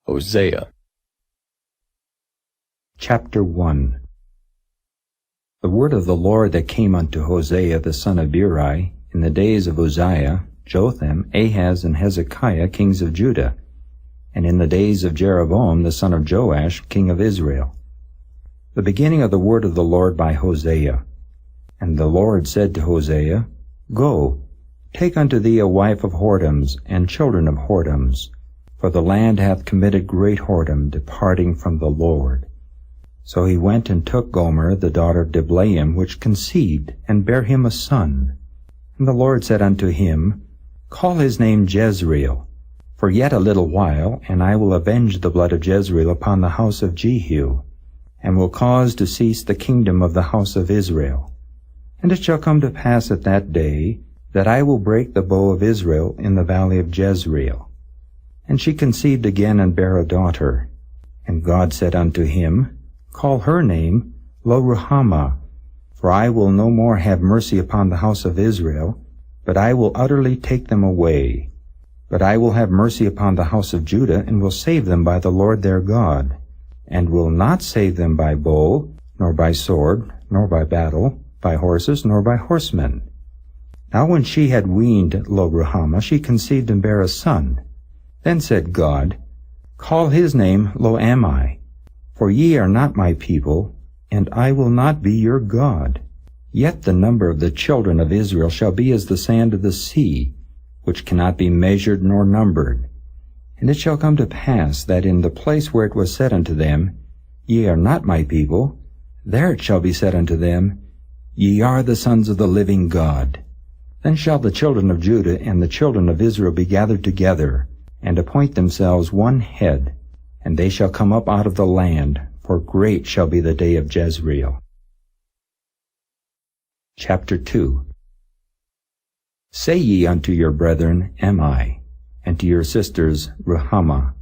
Hosea Chapter 1. The word of the Lord that came unto Hosea the son of Beeri in the days of Uzziah, Jotham, Ahaz, and Hezekiah, kings of Judah, and in the days of Jeroboam the son of Joash, king of Israel. The beginning of the word of the Lord by Hosea. And the Lord said to Hosea, Go, take unto thee a wife of whoredoms, and children of whoredoms, for the land hath committed great whoredom, departing from the Lord. So he went and took Gomer the daughter of Diblaim, which conceived, and bare him a son. And the Lord said unto him, Call his name Jezreel, for yet a little while, and I will avenge the blood of Jezreel upon the house of Jehu, and will cause to cease the kingdom of the house of Israel. And it shall come to pass at that day, that I will break the bow of Israel in the valley of Jezreel. And she conceived again and bare a daughter. And God said unto him, Call her name Lo-ruhamah, for I will no more have mercy upon the house of Israel, but I will utterly take them away. But I will have mercy upon the house of Judah, and will save them by the Lord their God, and will not save them by bow, nor by sword, nor by battle, by horses, nor by horsemen. Now when she had weaned Lo-ruhamah, she conceived and bare a son. Then said God, Call his name Lo-ammi, for ye are not my people, and I will not be your God. Yet the number of the children of Israel shall be as the sand of the sea, which cannot be measured nor numbered. And it shall come to pass that in the place where it was said unto them, Ye are not my people, there it shall be said unto them, Ye are the sons of the living God. Then shall the children of Judah and the children of Israel be gathered together, and appoint themselves one head, and they shall come up out of the land, for great shall be the day of Jezreel. Chapter 2. Say ye unto your brethren, Ammi, and to your sisters, Ruhamah,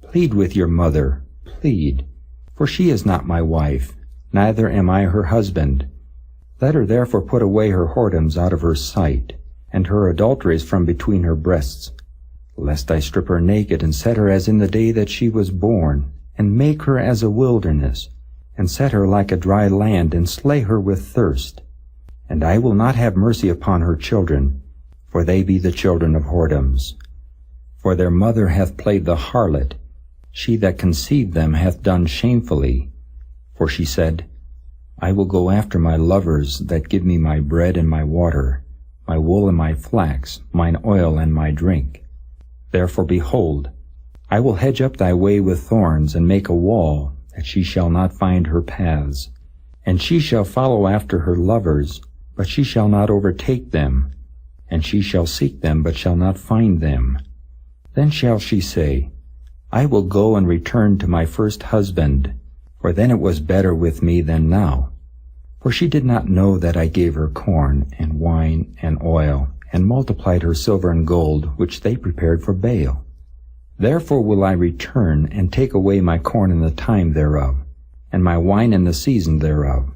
Plead with your mother, plead, for she is not my wife, neither am I her husband. Let her therefore put away her whoredoms out of her sight, and her adulteries from between her breasts, lest I strip her naked, and set her as in the day that she was born, and make her as a wilderness, and set her like a dry land, and slay her with thirst. And I will not have mercy upon her children, for they be the children of whoredoms. For their mother hath played the harlot, she that conceived them hath done shamefully. For she said, I will go after my lovers that give me my bread and my water, my wool and my flax, mine oil and my drink. Therefore, behold, I will hedge up thy way with thorns, and make a wall, that she shall not find her paths. And she shall follow after her lovers, but she shall not overtake them. And she shall seek them, but shall not find them. Then shall she say, I will go and return to my first husband, for then it was better with me than now. For she did not know that I gave her corn, and wine, and oil, and multiplied her silver and gold, which they prepared for Baal. Therefore will I return, and take away my corn in the time thereof, and my wine in the season thereof,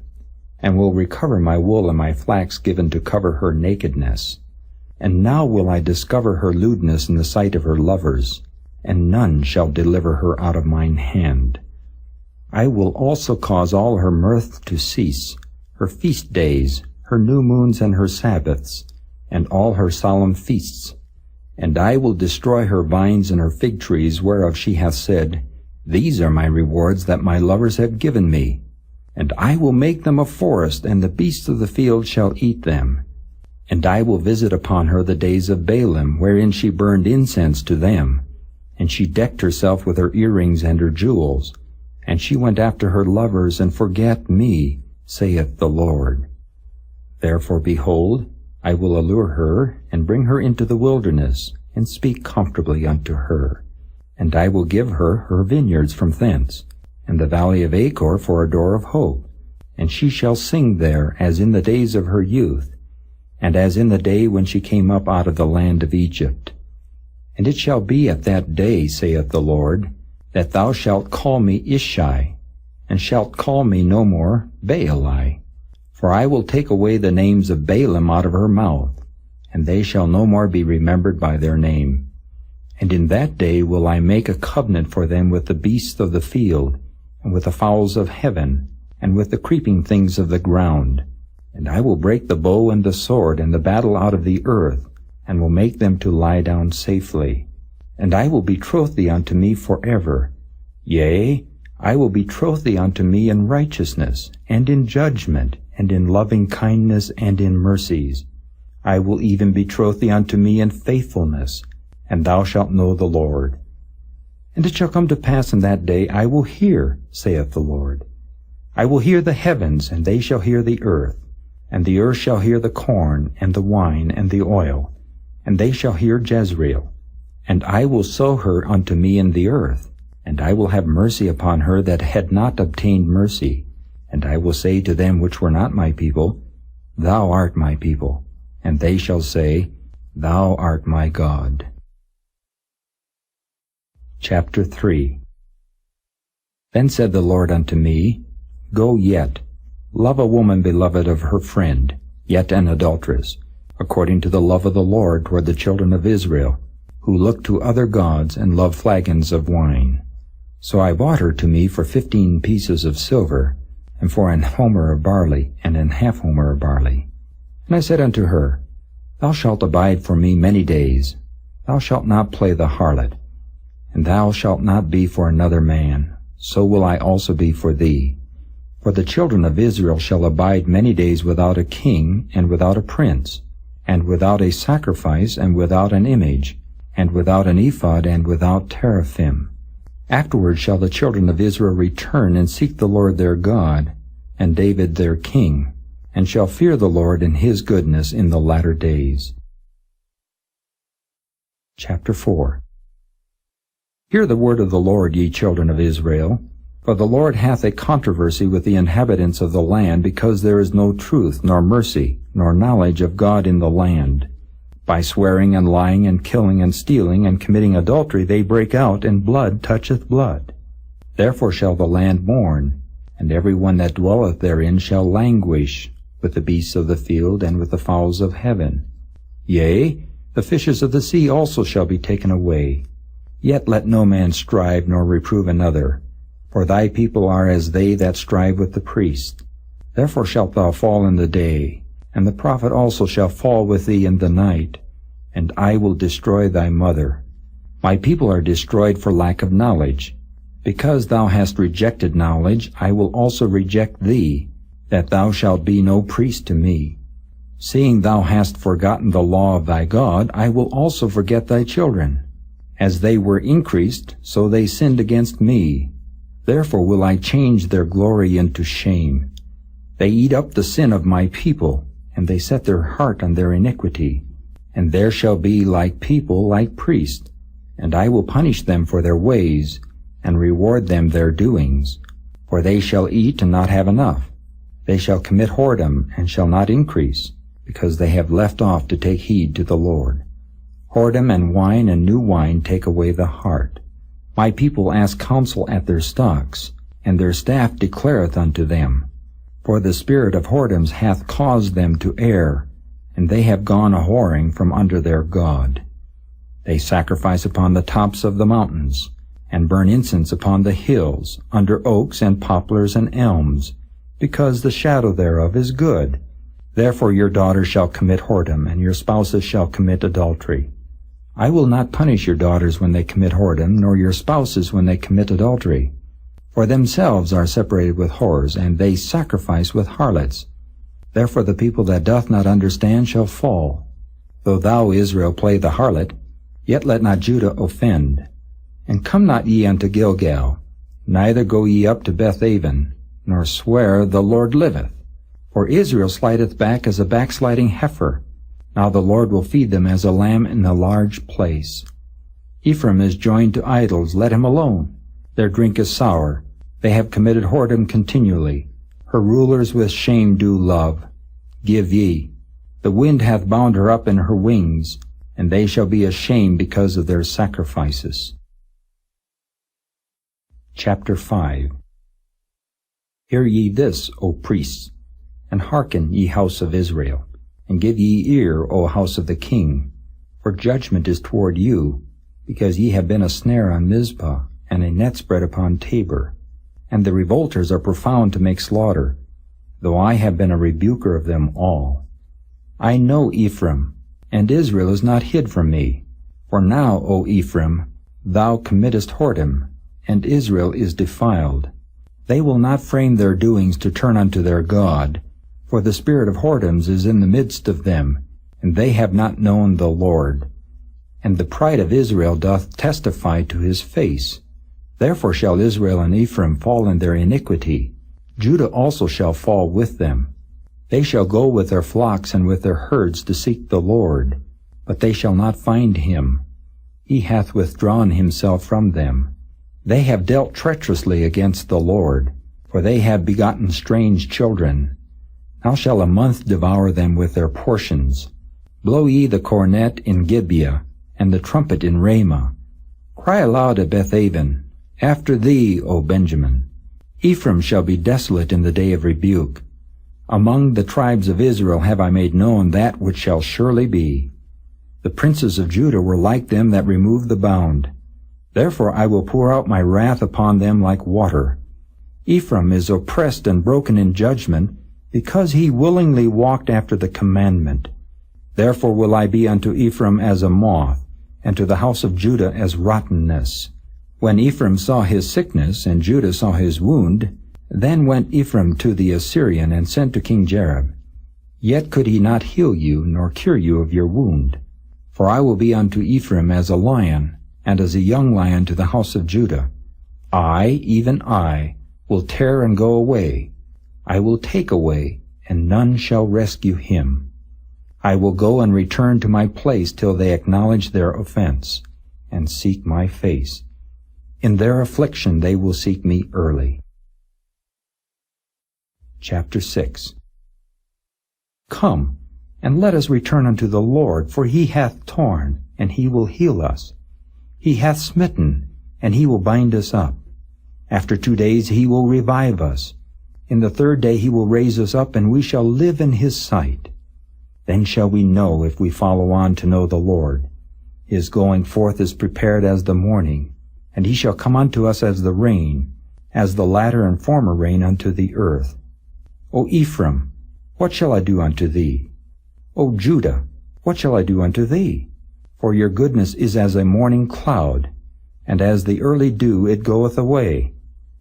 and will recover my wool and my flax given to cover her nakedness. And now will I discover her lewdness in the sight of her lovers, and none shall deliver her out of mine hand. I will also cause all her mirth to cease, her feast days, her new moons and her Sabbaths, and all her solemn feasts. And I will destroy her vines and her fig trees, whereof she hath said, These are my rewards that my lovers have given me. And I will make them a forest, and the beasts of the field shall eat them. And I will visit upon her the days of Baalim, wherein she burned incense to them. And she decked herself with her earrings and her jewels. And she went after her lovers, and forgat me, saith the Lord. Therefore, behold, I will allure her, and bring her into the wilderness, and speak comfortably unto her. And I will give her her vineyards from thence, and the valley of Achor for a door of hope. And she shall sing there as in the days of her youth, and as in the day when she came up out of the land of Egypt. And it shall be at that day, saith the Lord, that thou shalt call me Ishai, and shalt call me no more Baali. For I will take away the names of Baalim out of her mouth, and they shall no more be remembered by their name. And in that day will I make a covenant for them with the beasts of the field, and with the fowls of heaven, and with the creeping things of the ground. And I will break the bow and the sword and the battle out of the earth, and will make them to lie down safely. And I will betroth thee unto me forever. Yea, I will betroth thee unto me in righteousness, and in judgment, and in loving kindness, and in mercies. I will even betroth thee unto me in faithfulness, and thou shalt know the Lord. And it shall come to pass in that day, I will hear, saith the Lord. I will hear the heavens, and they shall hear the earth, and the earth shall hear the corn, and the wine, and the oil, and they shall hear Jezreel. And I will sow her unto me in the earth, and I will have mercy upon her that had not obtained mercy. And I will say to them which were not my people, Thou art my people. And they shall say, Thou art my God. Chapter 3. Then said the Lord unto me, Go yet, love a woman beloved of her friend, yet an adulteress, according to the love of the Lord toward the children of Israel, who look to other gods and love flagons of wine. So I bought her to me for 15 pieces of silver, and for an homer of barley, and an half homer of barley. And I said unto her, Thou shalt abide for me many days. Thou shalt not play the harlot, and thou shalt not be for another man. So will I also be for thee. For the children of Israel shall abide many days without a king, and without a prince, and without a sacrifice, and without an image, and without an ephod, and without teraphim. Afterward shall the children of Israel return and seek the Lord their God, and David their king, and shall fear the Lord in his goodness in the latter days. Chapter 4. Hear the word of the Lord, ye children of Israel. For the Lord hath a controversy with the inhabitants of the land, because there is no truth, nor mercy, nor knowledge of God in the land. By swearing and lying and killing and stealing and committing adultery they break out, and blood toucheth blood. Therefore shall the land mourn, and every one that dwelleth therein shall languish, with the beasts of the field and with the fowls of heaven. Yea, the fishes of the sea also shall be taken away. Yet let no man strive nor reprove another, for thy people are as they that strive with the priest. Therefore shalt thou fall in the day, and the prophet also shall fall with thee in the night, and I will destroy thy mother. My people are destroyed for lack of knowledge. Because thou hast rejected knowledge, I will also reject thee, that thou shalt be no priest to me. Seeing thou hast forgotten the law of thy God, I will also forget thy children. As they were increased, so they sinned against me. Therefore will I change their glory into shame. They eat up the sin of my people, and they set their heart on their iniquity. And there shall be like people, like priests, and I will punish them for their ways, and reward them their doings. For they shall eat and not have enough. They shall commit whoredom, and shall not increase, because they have left off to take heed to the Lord. Whoredom and wine and new wine take away the heart. My people ask counsel at their stocks, and their staff declareth unto them. For the spirit of whoredoms hath caused them to err, and they have gone a-whoring from under their God. They sacrifice upon the tops of the mountains, and burn incense upon the hills, under oaks and poplars and elms, because the shadow thereof is good. Therefore your daughters shall commit whoredom, and your spouses shall commit adultery. I will not punish your daughters when they commit whoredom, nor your spouses when they commit adultery. For themselves are separated with whores, and they sacrifice with harlots. Therefore the people that doth not understand shall fall. Though thou, Israel, play the harlot, yet let not Judah offend. And come not ye unto Gilgal, neither go ye up to Bethaven, nor swear, The Lord liveth. For Israel slideth back as a backsliding heifer. Now the Lord will feed them as a lamb in a large place. Ephraim is joined to idols, let him alone. Their drink is sour. They have committed whoredom continually. Her rulers with shame do love. Give ye. The wind hath bound her up in her wings, and they shall be ashamed because of their sacrifices. Chapter 5. Hear ye this, O priests, and hearken, ye house of Israel. And give ye ear, O house of the king, for judgment is toward you. because ye have been a snare on Mizpah, and a net spread upon Tabor. And the revolters are profound to make slaughter, though I have been a rebuker of them all. I know Ephraim, and Israel is not hid from me. For now, O Ephraim, thou committest whoredom, and Israel is defiled. They will not frame their doings to turn unto their God, for the spirit of whoredoms is in the midst of them, and they have not known the Lord. And the pride of Israel doth testify to his face. Therefore shall Israel and Ephraim fall in their iniquity. Judah also shall fall with them. They shall go with their flocks and with their herds to seek the Lord, but they shall not find him. He hath withdrawn himself from them. They have dealt treacherously against the Lord, for they have begotten strange children. Now shall a month devour them with their portions. Blow ye the cornet in Gibeah, and the trumpet in Ramah. Cry aloud at Bethaven, after thee, O Benjamin. Ephraim shall be desolate in the day of rebuke. Among the tribes of Israel have I made known that which shall surely be. The princes of Judah were like them that remove the bound. Therefore I will pour out my wrath upon them like water. Ephraim is oppressed and broken in judgment, because he willingly walked after the commandment. Therefore will I be unto Ephraim as a moth, and to the house of Judah as rottenness. When Ephraim saw his sickness, and Judah saw his wound, then went Ephraim to the Assyrian, and sent to King Jareb. Yet could he not heal you, nor cure you of your wound. For I will be unto Ephraim as a lion, and as a young lion to the house of Judah. I, even I, will tear and go away. I will take away, and none shall rescue him. I will go and return to my place till they acknowledge their offense, and seek my face. In their affliction they will seek me early. Chapter 6. Come, and let us return unto the Lord, for he hath torn, and he will heal us. He hath smitten, and he will bind us up. After 2 days he will revive us. In the 3rd day he will raise us up, and we shall live in his sight. Then shall we know if we follow on to know the Lord. His going forth is prepared as the morning, and he shall come unto us as the rain, as the latter and former rain unto the earth. O Ephraim, what shall I do unto thee? O Judah, what shall I do unto thee? For your goodness is as a morning cloud, and as the early dew it goeth away.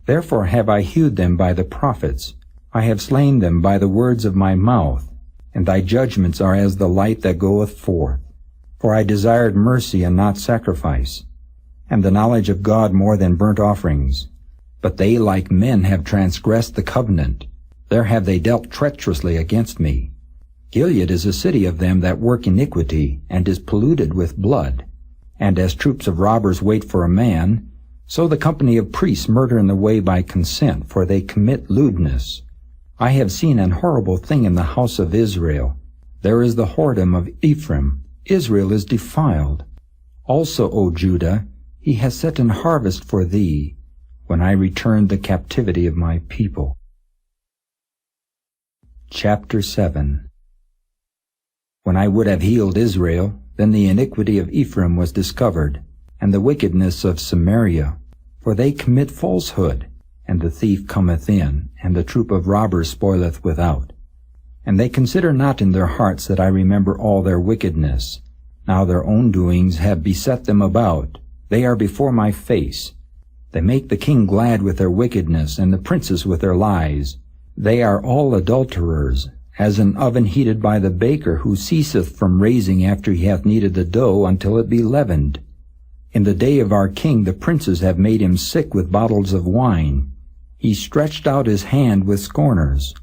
Therefore have I hewed them by the prophets. I have slain them by the words of my mouth, and thy judgments are as the light that goeth forth. For I desired mercy and not sacrifice, and the knowledge of God more than burnt offerings. But they like men have transgressed the covenant. There have they dealt treacherously against me. Gilead is a city of them that work iniquity, and is polluted with blood. And as troops of robbers wait for a man, so the company of priests murder in the way by consent, for they commit lewdness. I have seen an horrible thing in the house of Israel. There is the whoredom of Ephraim. Israel is defiled. Also, O Judah, he has set an harvest for thee, when I return the captivity of my people. Chapter 7. When I would have healed Israel, then the iniquity of Ephraim was discovered, and the wickedness of Samaria. For they commit falsehood, and the thief cometh in, and the troop of robbers spoileth without. And they consider not in their hearts that I remember all their wickedness. Now their own doings have beset them about. They are before my face. They make the king glad with their wickedness, and the princes with their lies. They are all adulterers, as an oven heated by the baker, who ceaseth from raising after he hath kneaded the dough until it be leavened. In the day of our king the princes have made him sick with bottles of wine. He stretched out his hand with scorners.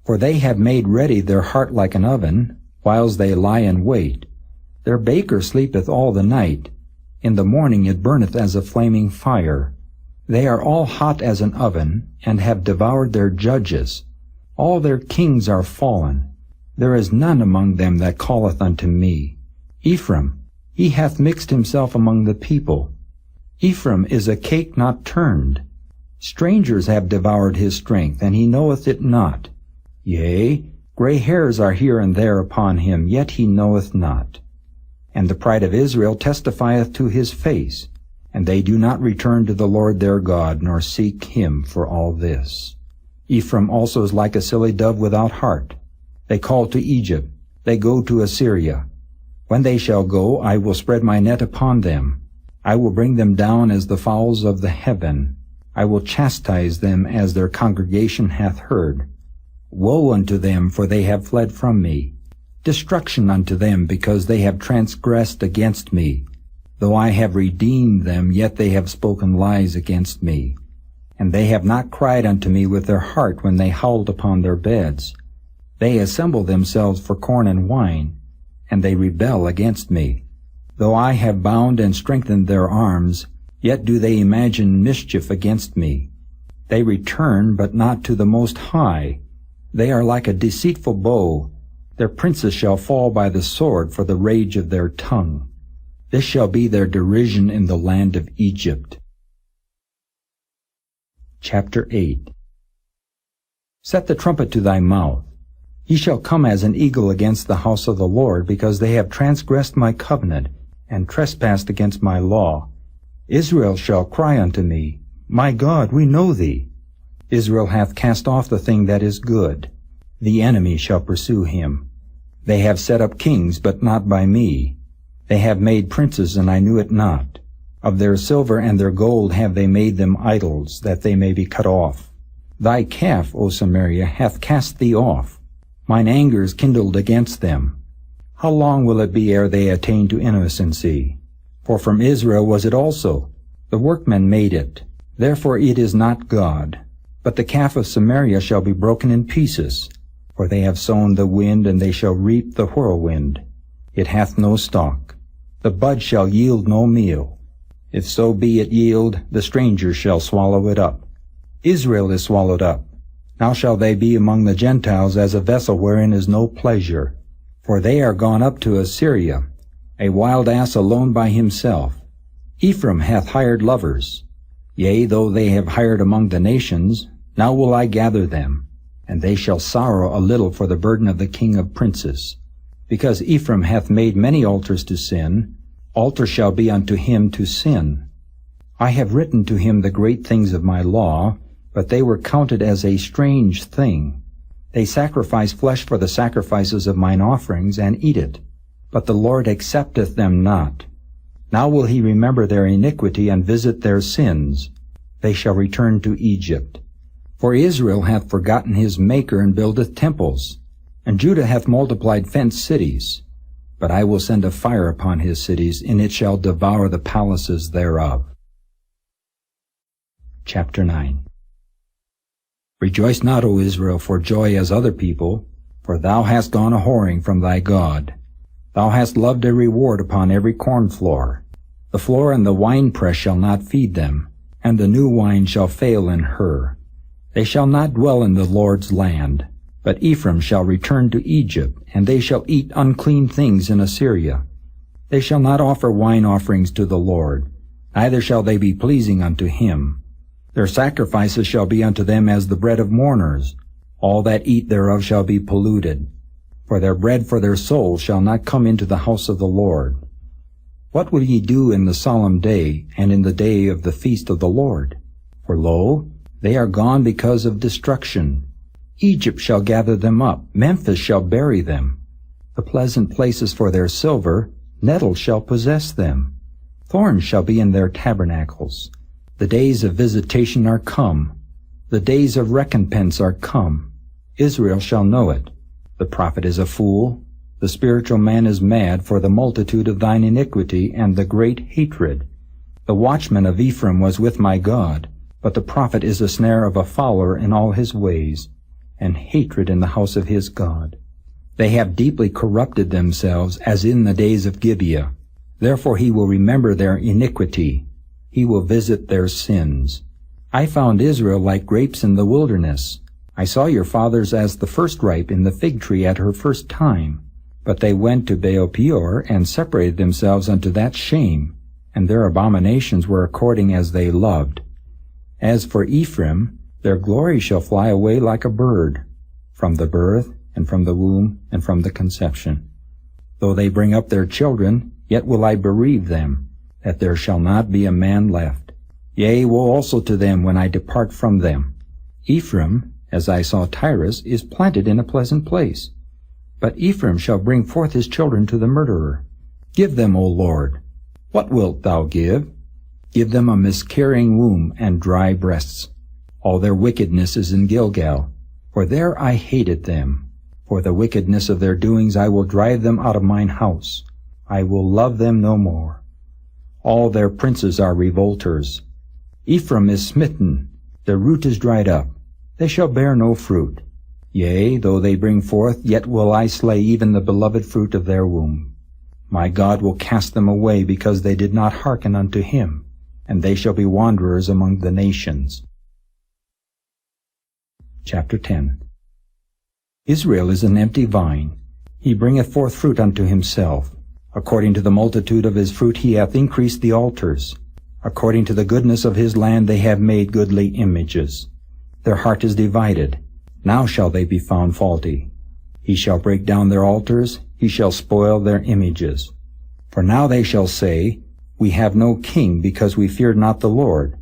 For they have made ready their heart like an oven, whiles they lie in wait. Their baker sleepeth all the night. In the morning it burneth as a flaming fire. They are all hot as an oven, and have devoured their judges. All their kings are fallen. There is none among them that calleth unto me. Ephraim, he hath mixed himself among the people. Ephraim is a cake not turned. Strangers have devoured his strength, and he knoweth it not. Yea, gray hairs are here and there upon him, yet he knoweth not. And the pride of Israel testifieth to his face, and they do not return to the Lord their God, nor seek him for all this. Ephraim also is like a silly dove without heart. They call to Egypt, they go to Assyria. When they shall go, I will spread my net upon them. I will bring them down as the fowls of the heaven. I will chastise them as their congregation hath heard. Woe unto them, for they have fled from me. Destruction unto them, because they have transgressed against me. Though I have redeemed them, yet they have spoken lies against me. And they have not cried unto me with their heart when they howled upon their beds. They assemble themselves for corn and wine, and they rebel against me. Though I have bound and strengthened their arms, yet do they imagine mischief against me. They return, but not to the Most High. They are like a deceitful bow. Their princes shall fall by the sword for the rage of their tongue. This shall be their derision in the land of Egypt. Chapter 8. Set the trumpet to thy mouth. Ye shall come as an eagle against the house of the Lord, because they have transgressed my covenant, and trespassed against my law. Israel shall cry unto me, My God, we know thee. Israel hath cast off the thing that is good. The enemy shall pursue him. They have set up kings, but not by me. They have made princes, and I knew it not. Of their silver and their gold have they made them idols, that they may be cut off. Thy calf, O Samaria, hath cast thee off. Mine anger is kindled against them. How long will it be ere they attain to innocency? For from Israel was it also. The workmen made it. Therefore it is not God. But the calf of Samaria shall be broken in pieces. For they have sown the wind, and they shall reap the whirlwind. It hath no stalk. The bud shall yield no meal. If so be it yield, the stranger shall swallow it up. Israel is swallowed up. Now shall they be among the Gentiles as a vessel wherein is no pleasure. For they are gone up to Assyria, a wild ass alone by himself. Ephraim hath hired lovers. Yea, though they have hired among the nations, now will I gather them, and they shall sorrow a little for the burden of the king of princes. Because Ephraim hath made many altars to sin, altar shall be unto him to sin. I have written to him the great things of my law, but they were counted as a strange thing. They sacrifice flesh for the sacrifices of mine offerings, and eat it. But the Lord accepteth them not. Now will he remember their iniquity, and visit their sins. They shall return to Egypt. For Israel hath forgotten his Maker, and buildeth temples. And Judah hath multiplied fenced cities. But I will send a fire upon his cities, and it shall devour the palaces thereof. Chapter 9. Rejoice not, O Israel, for joy as other people, for thou hast gone a-whoring from thy God. Thou hast loved a reward upon every corn floor. The floor and the winepress shall not feed them, and the new wine shall fail in her. They shall not dwell in the Lord's land. But Ephraim shall return to Egypt, and they shall eat unclean things in Assyria. They shall not offer wine offerings to the Lord, neither shall they be pleasing unto him. Their sacrifices shall be unto them as the bread of mourners. All that eat thereof shall be polluted. For their bread for their soul shall not come into the house of the Lord. What will ye do in the solemn day, and in the day of the feast of the Lord? For lo, they are gone because of destruction. Egypt shall gather them up, Memphis shall bury them. The pleasant places for their silver, nettles shall possess them. Thorns shall be in their tabernacles. The days of visitation are come. The days of recompense are come. Israel shall know it. The prophet is a fool. The spiritual man is mad for the multitude of thine iniquity and the great hatred. The watchman of Ephraim was with my God, but the prophet is a snare of a fowler in all his ways, and hatred in the house of his God. They have deeply corrupted themselves as in the days of Gibeah. Therefore he will remember their iniquity. He will visit their sins. I found Israel like grapes in the wilderness. I saw your fathers as the first ripe in the fig tree at her first time. But they went to Baal-peor and separated themselves unto that shame, and their abominations were according as they loved. As for Ephraim, their glory shall fly away like a bird, from the birth, and from the womb, and from the conception. Though they bring up their children, yet will I bereave them, that there shall not be a man left. Yea, woe also to them when I depart from them. Ephraim, as I saw Tyrus, is planted in a pleasant place. But Ephraim shall bring forth his children to the murderer. Give them, O Lord. What wilt thou give? Give them a miscarrying womb and dry breasts. All their wickedness is in Gilgal, for there I hated them. For the wickedness of their doings I will drive them out of mine house. I will love them no more. All their princes are revolters. Ephraim is smitten, their root is dried up. They shall bear no fruit. Yea, though they bring forth, yet will I slay even the beloved fruit of their womb. My God will cast them away, because they did not hearken unto him, and they shall be wanderers among the nations. Chapter 10. Israel is an empty vine. He bringeth forth fruit unto himself. According to the multitude of his fruit he hath increased the altars. According to the goodness of his land they have made goodly images. Their heart is divided. Now shall they be found faulty. He shall break down their altars. He shall spoil their images. For now they shall say, We have no king, because we feared not the Lord.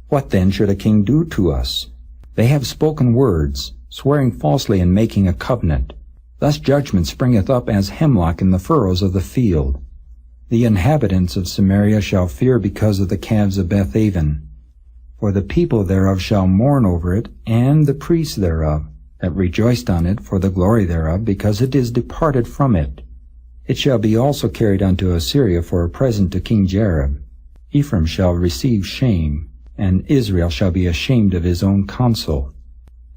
What then should a king do to us? They have spoken words, swearing falsely and making a covenant. Thus judgment springeth up as hemlock in the furrows of the field. The inhabitants of Samaria shall fear because of the calves of Bethaven. For the people thereof shall mourn over it, and the priests thereof, that rejoiced on it for the glory thereof, because it is departed from it. It shall be also carried unto Assyria for a present to King Jareb. Ephraim shall receive shame, and Israel shall be ashamed of his own counsel.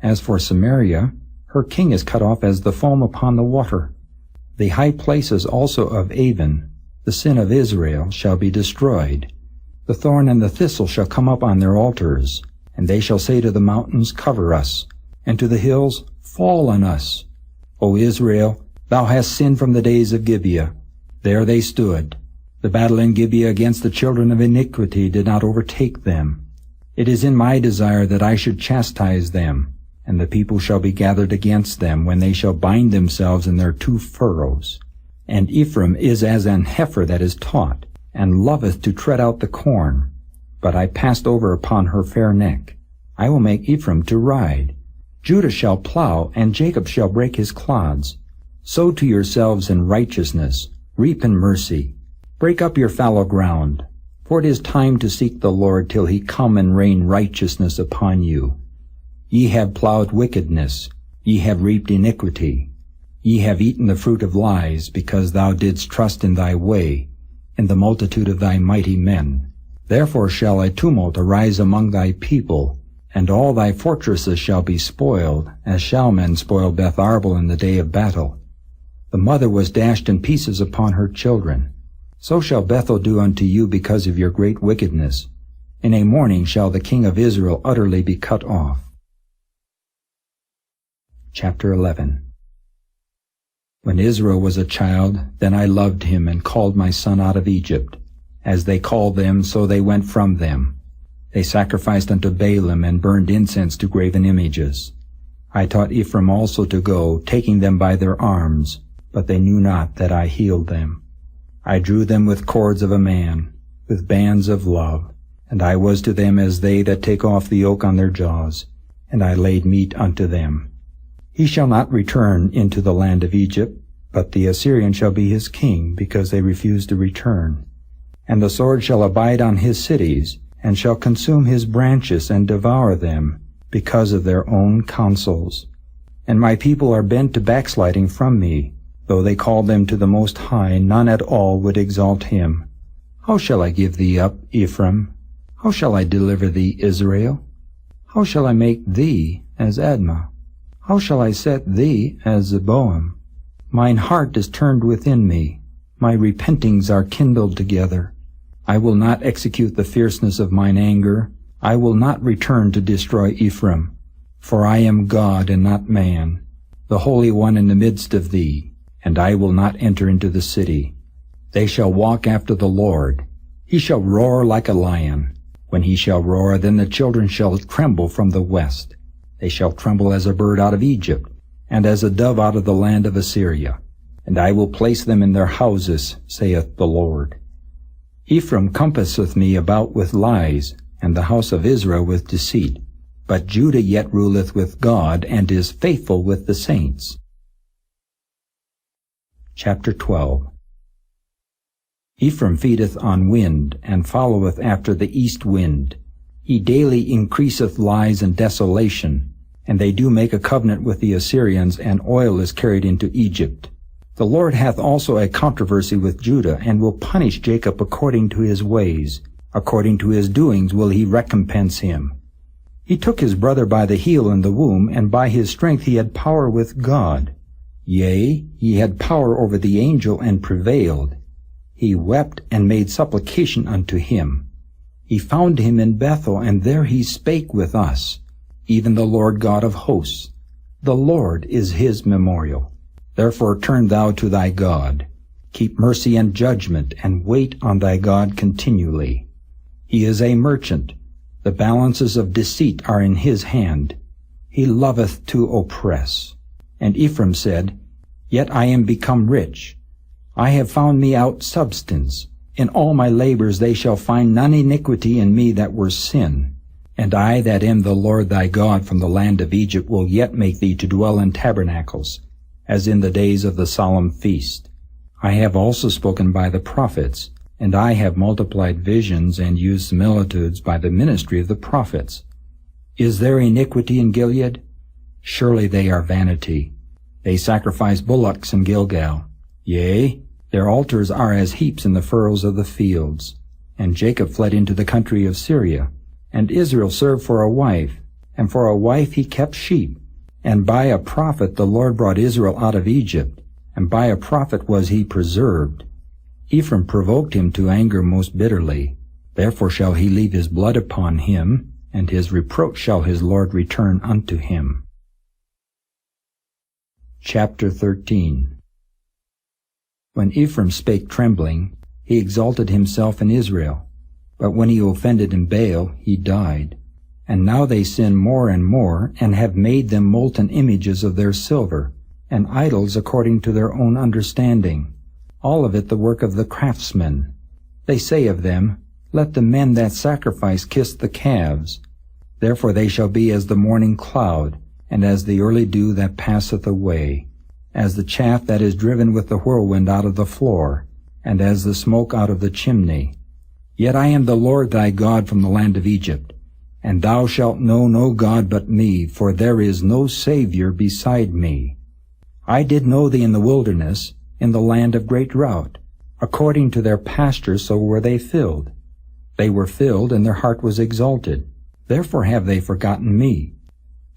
As for Samaria, her king is cut off as the foam upon the water. The high places also of Avon, the sin of Israel, shall be destroyed. The thorn and the thistle shall come up on their altars, and they shall say to the mountains, Cover us, and to the hills, Fall on us. O Israel, thou hast sinned from the days of Gibeah. There they stood. The battle in Gibeah against the children of iniquity did not overtake them. It is in my desire that I should chastise them, and the people shall be gathered against them when they shall bind themselves in their two furrows. And Ephraim is as an heifer that is taught, and loveth to tread out the corn. But I passed over upon her fair neck. I will make Ephraim to ride. Judah shall plow, and Jacob shall break his clods. Sow to yourselves in righteousness, reap in mercy. Break up your fallow ground, for it is time to seek the Lord till he come and rain righteousness upon you. Ye have plowed wickedness, ye have reaped iniquity. Ye have eaten the fruit of lies, because thou didst trust in thy way, in the multitude of thy mighty men. Therefore shall a tumult arise among thy people, and all thy fortresses shall be spoiled, as shall men spoil Beth Arbel in the day of battle. The mother was dashed in pieces upon her children. So shall Bethel do unto you because of your great wickedness. In a morning shall the king of Israel utterly be cut off. Chapter 11. When Israel was a child, then I loved him and called my son out of Egypt. As they called them, so they went from them. They sacrificed unto Baalim and burned incense to graven images. I taught Ephraim also to go, taking them by their arms, but they knew not that I healed them. I drew them with cords of a man, with bands of love, and I was to them as they that take off the yoke on their jaws, and I laid meat unto them. He shall not return into the land of Egypt, but the Assyrian shall be his king, because they refuse to return. And the sword shall abide on his cities, and shall consume his branches and devour them, because of their own counsels. And my people are bent to backsliding from me. Though they called them to the Most High, none at all would exalt him. How shall I give thee up, Ephraim? How shall I deliver thee, Israel? How shall I make thee as Admah? How shall I set thee as Zeboim? Mine heart is turned within me. My repentings are kindled together. I will not execute the fierceness of mine anger. I will not return to destroy Ephraim. For I am God and not man, the Holy One in the midst of thee, and I will not enter into the city. They shall walk after the Lord. He shall roar like a lion. When he shall roar, then the children shall tremble from the west. They shall tremble as a bird out of Egypt, and as a dove out of the land of Assyria. and I will place them in their houses, saith the Lord. Ephraim compasseth me about with lies, and the house of Israel with deceit. But Judah yet ruleth with God, and is faithful with the saints. Chapter 12. Ephraim feedeth on wind, and followeth after the east wind. He daily increaseth lies and desolation, and they do make a covenant with the Assyrians, and oil is carried into Egypt. The Lord hath also a controversy with Judah, and will punish Jacob according to his ways. According to his doings will he recompense him. He took his brother by the heel in the womb, and by his strength he had power with God. Yea, he had power over the angel, and prevailed. He wept and made supplication unto him. He found him in Bethel, and there he spake with us, even the Lord God of hosts. The Lord is his memorial. Therefore turn thou to thy God. Keep mercy and judgment, and wait on thy God continually. He is a merchant. The balances of deceit are in his hand. He loveth to oppress. And Ephraim said, Yet I am become rich. I have found me out substance. In all my labors they shall find none iniquity in me that were sin. And I that am the Lord thy God from the land of Egypt will yet make thee to dwell in tabernacles, as in the days of the solemn feast. I have also spoken by the prophets, and I have multiplied visions and used similitudes by the ministry of the prophets. Is there iniquity in Gilead? Surely they are vanity. They sacrifice bullocks in Gilgal. Yea, their altars are as heaps in the furrows of the fields. And Jacob fled into the country of Syria. And Israel served for a wife, and for a wife he kept sheep. And by a prophet the Lord brought Israel out of Egypt, and by a prophet was he preserved. Ephraim provoked him to anger most bitterly. Therefore shall he leave his blood upon him, and his reproach shall his Lord return unto him. Chapter 13. When Ephraim spake trembling, he exalted himself in Israel. But when he offended in Baal, he died. And now they sin more and more, and have made them molten images of their silver, and idols according to their own understanding, all of it the work of the craftsmen. They say of them, Let the men that sacrifice kiss the calves. Therefore they shall be as the morning cloud, and as the early dew that passeth away, as the chaff that is driven with the whirlwind out of the floor, and as the smoke out of the chimney. Yet I am the Lord thy God from the land of Egypt, and thou shalt know no God but me, for there is no Savior beside me. I did know thee in the wilderness, in the land of great drought. According to their pastures so were they filled. They were filled, and their heart was exalted. Therefore have they forgotten me.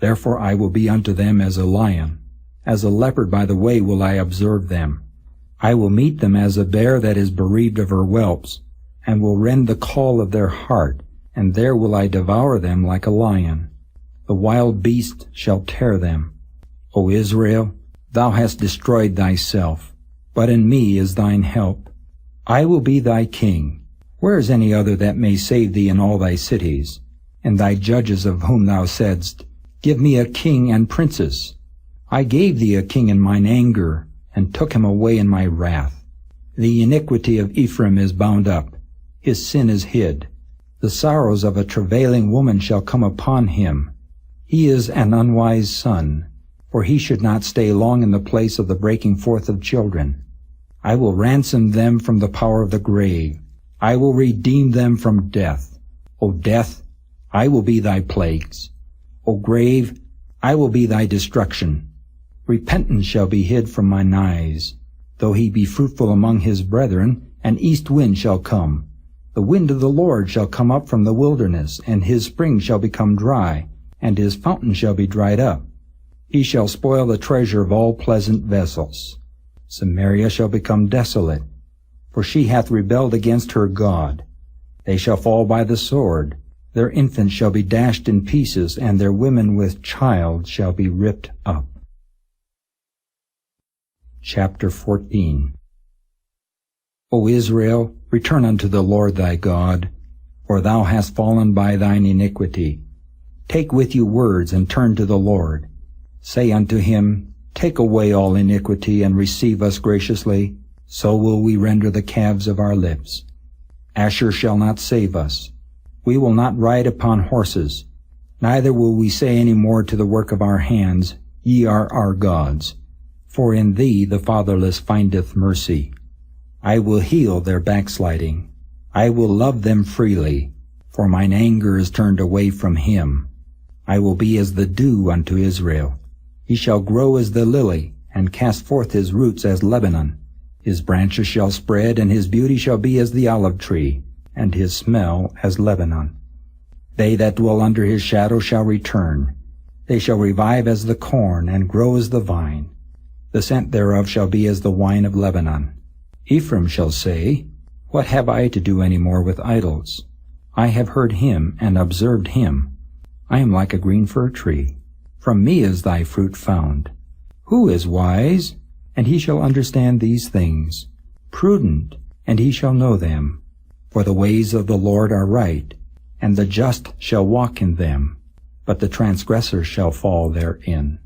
Therefore I will be unto them as a lion. As a leopard by the way will I observe them. I will meet them as a bear that is bereaved of her whelps, and will rend the caul of their heart, and there will I devour them like a lion. The wild beast shall tear them. O Israel, thou hast destroyed thyself, but in me is thine help. I will be thy king. Where is any other that may save thee in all thy cities? And thy judges of whom thou saidst, Give me a king and princes. I gave thee a king in mine anger, and took him away in my wrath. The iniquity of Ephraim is bound up. His sin is hid. The sorrows of a travailing woman shall come upon him. He is an unwise son, for he should not stay long in the place of the breaking forth of children. I will ransom them from the power of the grave. I will redeem them from death. O death, I will be thy plagues. O grave, I will be thy destruction. Repentance shall be hid from mine eyes. Though he be fruitful among his brethren, an east wind shall come. The wind of the Lord shall come up from the wilderness, and his spring shall become dry, and his fountain shall be dried up. He shall spoil the treasure of all pleasant vessels. Samaria shall become desolate, for she hath rebelled against her God. They shall fall by the sword. Their infants shall be dashed in pieces, and their women with child shall be ripped up. Chapter 14. O Israel, return unto the Lord thy God, for thou hast fallen by thine iniquity. Take with you words, and turn to the Lord. Say unto him, Take away all iniquity and receive us graciously, so will we render the calves of our lips. Asher shall not save us. We will not ride upon horses, neither will we say any more to the work of our hands, Ye are our gods. For in thee the fatherless findeth mercy. I will heal their backsliding. I will love them freely, for mine anger is turned away from him. I will be as the dew unto Israel. He shall grow as the lily, and cast forth his roots as Lebanon. His branches shall spread, and his beauty shall be as the olive tree, and his smell as Lebanon. They that dwell under his shadow shall return. They shall revive as the corn, and grow as the vine. The scent thereof shall be as the wine of Lebanon. Ephraim shall say, What have I to do any more with idols? I have heard him and observed him. I am like a green fir tree. From me is thy fruit found. Who is wise? And he shall understand these things. Prudent, and he shall know them. For the ways of the Lord are right, and the just shall walk in them, but the transgressor shall fall therein.